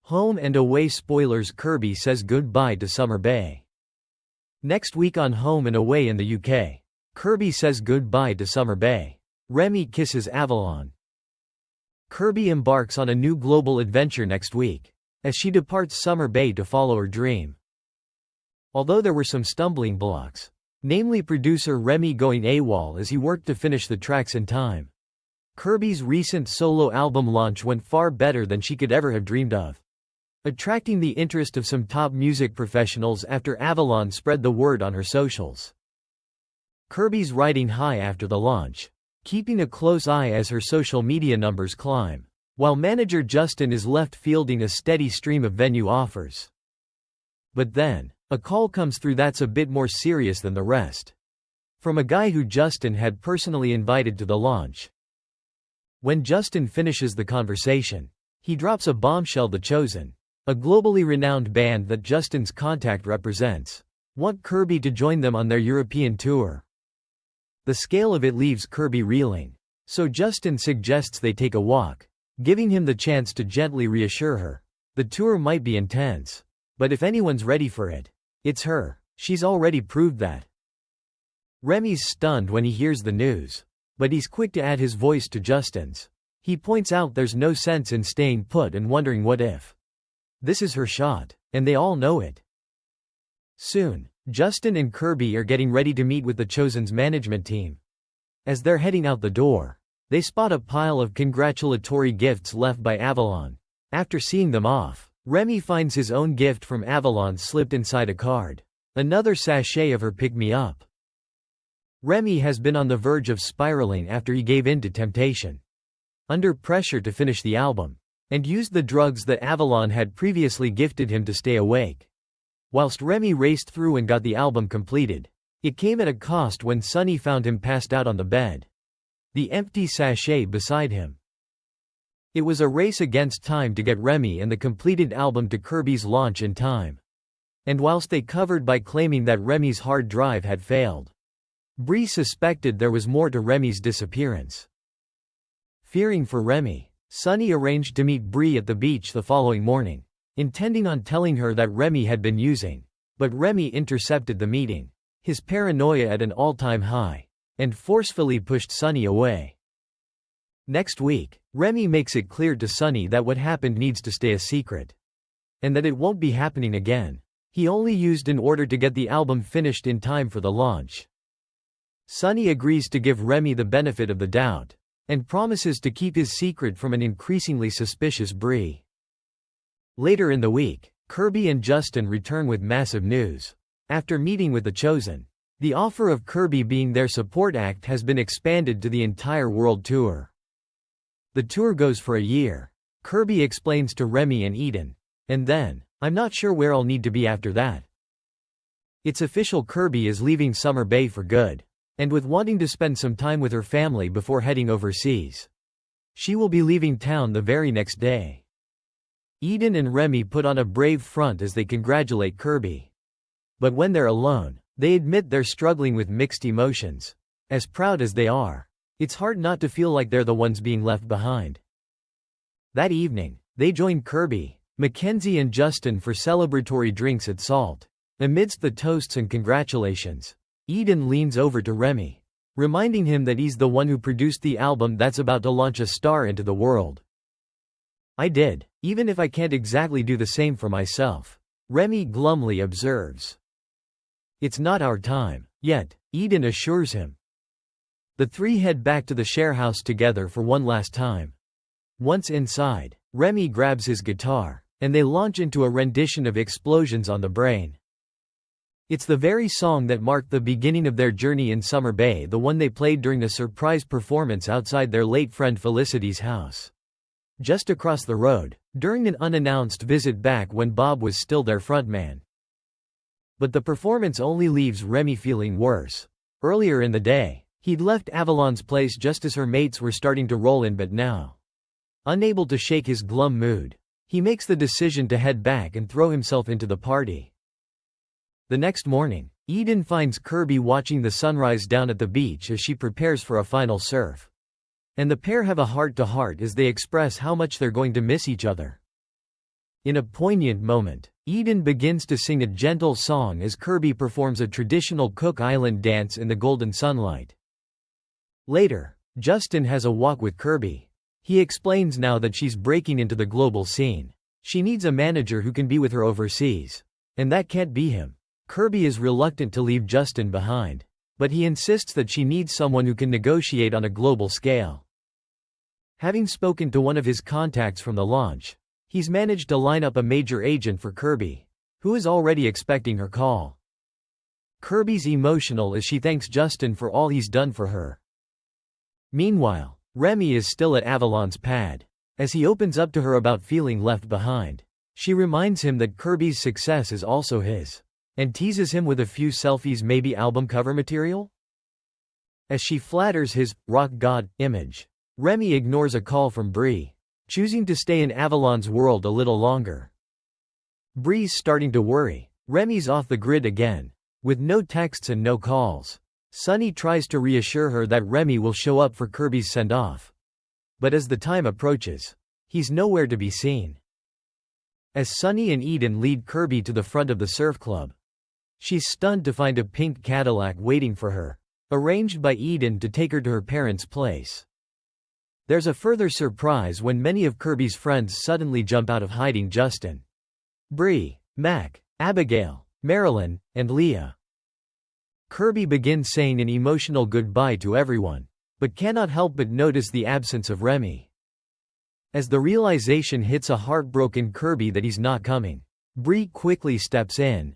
Home and away spoilers. Kirby says goodbye to Summer Bay. Next week on Home and Away in the UK. Kirby says goodbye to Summer Bay. Remy kisses Avalon. Kirby embarks on a new global adventure next week, as she departs Summer Bay to follow her dream. Although there were some stumbling blocks, namely producer Remy going AWOL as he worked to finish the tracks in time, Kirby's recent solo album launch went far better than she could ever have dreamed of, attracting the interest of some top music professionals after Avalon spread the word on her socials. Kirby's riding high after the launch, keeping a close eye as her social media numbers climb, while manager Justin is left fielding a steady stream of venue offers. But then, a call comes through that's a bit more serious than the rest. From a guy who Justin had personally invited to the launch. When Justin finishes the conversation, he drops a bombshell. The Chosen, a globally renowned band that Justin's contact represents, want Kirby to join them on their European tour. The scale of it leaves Kirby reeling, so Justin suggests they take a walk, giving him the chance to gently reassure her. The tour might be intense, but if anyone's ready for it, it's her. She's already proved that. Remy's stunned when he hears the news, but he's quick to add his voice to Justin's. He points out there's no sense in staying put and wondering what if. This is her shot, and they all know it. Soon, Justin and Kirby are getting ready to meet with the Chosen's management team. As they're heading out the door, they spot a pile of congratulatory gifts left by Avalon. After seeing them off, Remy finds his own gift from Avalon slipped inside a card. Another sachet of her pick-me-up. Remy has been on the verge of spiraling after he gave in to temptation, under pressure to finish the album, and used the drugs that Avalon had previously gifted him to stay awake. Whilst Remy raced through and got the album completed, it came at a cost when Sunny found him passed out on the bed, the empty sachet beside him. It was a race against time to get Remy and the completed album to Kirby's launch in time. And whilst they covered by claiming that Remy's hard drive had failed, Bree suspected there was more to Remy's disappearance. Fearing for Remy, Sunny arranged to meet Bree at the beach the following morning, intending on telling her that Remy had been using, but Remy intercepted the meeting, his paranoia at an all-time high, and forcefully pushed Sunny away. Next week, Remy makes it clear to Sunny that what happened needs to stay a secret, and that it won't be happening again. He only used in order to get the album finished in time for the launch. Sunny agrees to give Remy the benefit of the doubt, and promises to keep his secret from an increasingly suspicious Bree. Later in the week, Kirby and Justin return with massive news. After meeting with the Chosen, the offer of Kirby being their support act has been expanded to the entire world tour. The tour goes for a year. Kirby explains to Remy and Eden, and then, I'm not sure where I'll need to be after that. It's official, Kirby is leaving Summer Bay for good, and with wanting to spend some time with her family before heading overseas. She will be leaving town the very next day. Eden and Remy put on a brave front as they congratulate Kirby. But when they're alone, they admit they're struggling with mixed emotions. As proud as they are, it's hard not to feel like they're the ones being left behind. That evening, they join Kirby, Mackenzie and Justin for celebratory drinks at Salt. Amidst the toasts and congratulations, Eden leans over to Remy, reminding him that he's the one who produced the album that's about to launch a star into the world. I did, even if I can't exactly do the same for myself, Remy glumly observes. It's not our time yet, Eden assures him. The three head back to the share house together for one last time. Once inside, Remy grabs his guitar, and they launch into a rendition of Explosions on the Brain. It's the very song that marked the beginning of their journey in Summer Bay, the one they played during the surprise performance outside their late friend Felicity's house, just across the road, during an unannounced visit back when Bob was still their frontman. But the performance only leaves Remy feeling worse. Earlier in the day, he'd left Avalon's place just as her mates were starting to roll in, but now, unable to shake his glum mood, he makes the decision to head back and throw himself into the party. The next morning, Eden finds Kirby watching the sunrise down at the beach as she prepares for a final surf. And the pair have a heart-to-heart as they express how much they're going to miss each other. In a poignant moment, Eden begins to sing a gentle song as Kirby performs a traditional Cook Island dance in the golden sunlight. Later, Justin has a walk with Kirby. He explains now that she's breaking into the global scene. She needs a manager who can be with her overseas. And that can't be him. Kirby is reluctant to leave Justin behind. But he insists that she needs someone who can negotiate on a global scale. Having spoken to one of his contacts from the launch, he's managed to line up a major agent for Kirby, who is already expecting her call. Kirby's emotional as she thanks Justin for all he's done for her. Meanwhile, Remy is still at Avalon's pad. As he opens up to her about feeling left behind, she reminds him that Kirby's success is also his, and teases him with a few selfies, maybe album cover material? As she flatters his rock god image, Remy ignores a call from Bree, choosing to stay in Avalon's world a little longer. Bree's starting to worry. Remy's off the grid again, with no texts and no calls. Sunny tries to reassure her that Remy will show up for Kirby's send-off. But as the time approaches, he's nowhere to be seen. As Sunny and Eden lead Kirby to the front of the surf club, she's stunned to find a pink Cadillac waiting for her, arranged by Eden to take her to her parents' place. There's a further surprise when many of Kirby's friends suddenly jump out of hiding: Justin, Bree, Mac, Abigail, Marilyn, and Leah. Kirby begins saying an emotional goodbye to everyone, but cannot help but notice the absence of Remy. As the realization hits a heartbroken Kirby that he's not coming, Bree quickly steps in.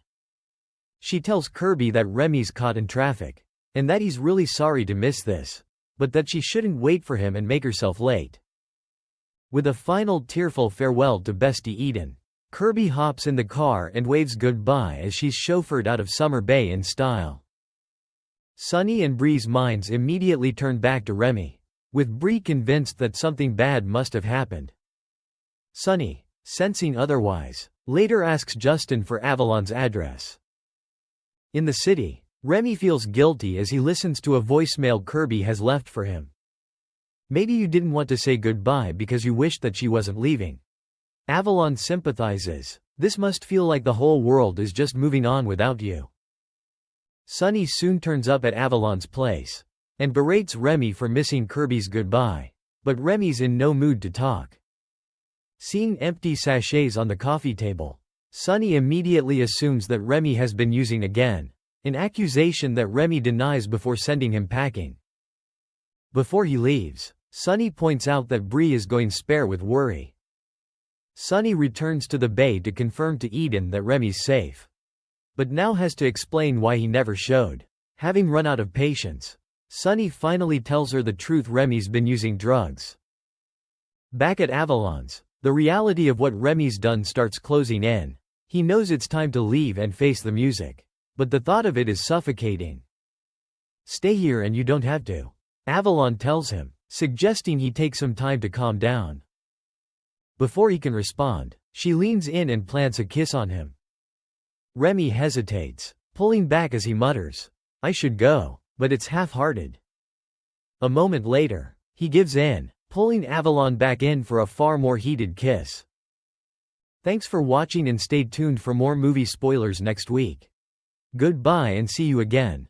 She tells Kirby that Remy's caught in traffic, and that he's really sorry to miss this, but that she shouldn't wait for him and make herself late. With a final tearful farewell to bestie Eden, Kirby hops in the car and waves goodbye as she's chauffeured out of Summer Bay in style. Sunny and Bree's minds immediately turn back to Remy, with Bree convinced that something bad must have happened. Sunny, sensing otherwise, later asks Justin for Avalon's address. In the city, Remy feels guilty as he listens to a voicemail Kirby has left for him. Maybe you didn't want to say goodbye because you wished that she wasn't leaving. Avalon sympathizes. This must feel like the whole world is just moving on without you. Sunny soon turns up at Avalon's place, and berates Remy for missing Kirby's goodbye, but Remy's in no mood to talk. Seeing empty sachets on the coffee table, Sunny immediately assumes that Remy has been using again, an accusation that Remy denies before sending him packing. Before he leaves, Sunny points out that Bree is going spare with worry. Sunny returns to the bay to confirm to Eden that Remy's safe, but now has to explain why he never showed. Having run out of patience, Sunny finally tells her the truth: Remy's been using drugs. Back at Avalon's, the reality of what Remy's done starts closing in. He knows it's time to leave and face the music, but the thought of it is suffocating. Stay here and you don't have to, Avalon tells him, suggesting he take some time to calm down. Before he can respond, she leans in and plants a kiss on him. Remy hesitates, pulling back as he mutters, "I should go," but it's half-hearted. A moment later, he gives in, pulling Avalon back in for a far more heated kiss. Thanks for watching and stay tuned for more movie spoilers next week. Goodbye and see you again.